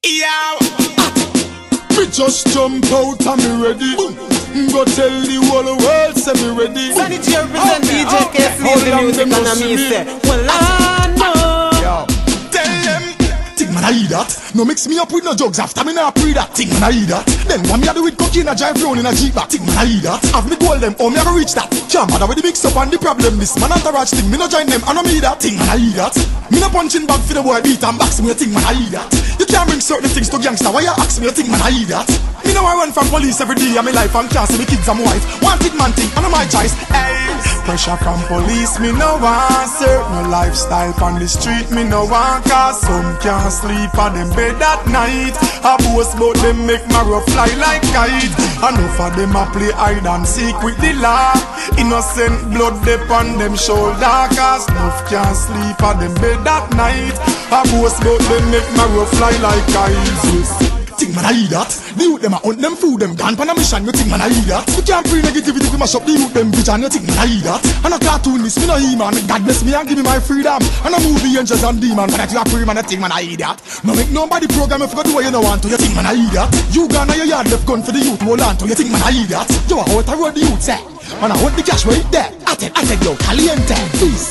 Yeah. Me just jump out and me ready. Go tell the whole world say me ready. Sanity represent DJ K Sleep the music and me say, well I know. Tell them, think man I eat that. No mix me up with no drugs after me nah pre that. Think man I eat that. Then one me a do with cocaine a drive round in a jeep back. Think man I eat that. Have me goal them, oh me ever reach that. Can't bother with the mix up and the problem. This man entourage thing, me no join them, I no me that. Think man I eat that. Me no punching bag for the boy beat and box me a think man I eat that. You can't bring certain things to gangster. Why you ask me a think man I eat that? Me know I run from police every day of my life and can't see me kids and my wife. Wanted man thing, and my choice. Hey. Pressure from police, me no answer. No lifestyle on the street, me no want. Cause some can't sleep on them bed at night. A boast about them make marrow fly like kite. Enough of them a play hide and seek with the law. Innocent blood dip on them shoulder. Cause enough can't sleep on them bed at night. A boast about them make marrow fly like kite. Think man I eat that. The youth them a hunt them food them gone pan a mission. You think man I eat that? You can't bring negativity to mash up the youth them vision. You think man I eat that? And a cartoonist me no he-man. God bless me and give me my freedom. And a movie angels and demons. But that you a free man you think man I eat that? No make nobody program if you go do what you no want to. You think man I eat that? You gone on your yard left gun for the youth hold on to. You think man I eat that? You a out a road the youth say. Man I hold the cash right there. I take yo caliente. Please.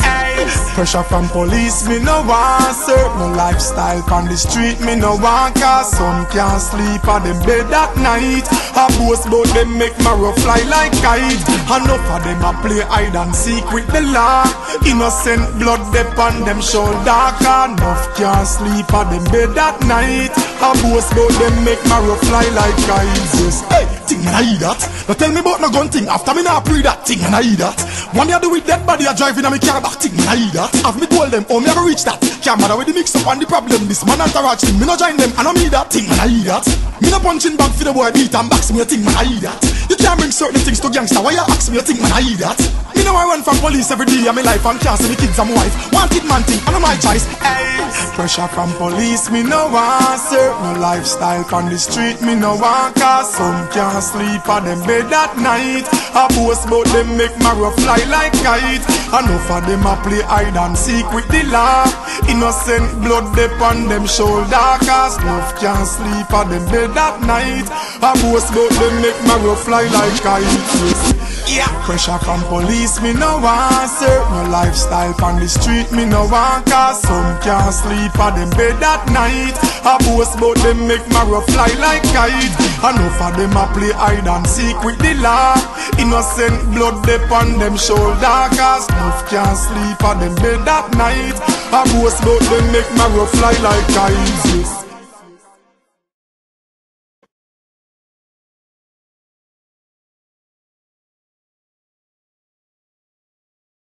Pressure from police me no want. Certain lifestyle on the street me no want. Cause some can't sleep on them bed at night. A boast about them make marrow fly like kite. Enough of them a play hide and seek with the law. Innocent blood dip on them shoulder. Enough can't sleep on them bed at night. A boast about them make marrow fly like kites. Hey, think man I eat that? Now tell me about no gun thing after me nah pre that. Think man I eat that? One me a do with dead body a driving and me car back. Think man I eat that? Have me told them, oh me ever reach that? Can't matter with the mix up and the problem. This man entourage thing, me no join them, I no me that. Think man I eat that? Me no punching bag for the boy beat and box me a think man I eat that? You can't bring certain things to gangster, why you ask me a think man I eat that? Me know I run from police every day of my life and can't see me kids and my wife. Wanted man thing, I know my choice. Hey. Pressure from police, me no answer. No lifestyle on the street, me no want. Cause some can't sleep on them bed at night. A boast about them make marrow fly like kite. Enough of them a play hide and seek with the law. Innocent blood dip on them shoulder. Cause enough can't sleep on them bed at night. A boast about them make marrow fly like kite. Yeah. Pressure from police, me no answer. No lifestyle on the street, me no want. Cause some can't sleep on them bed at night. A boast about them make marrow fly like kite. Enough of them a play hide and seek with the law. Innocent blood dip on them shoulder. Cause enough can't sleep on them bed at night. A boast about them make marrow fly like kites.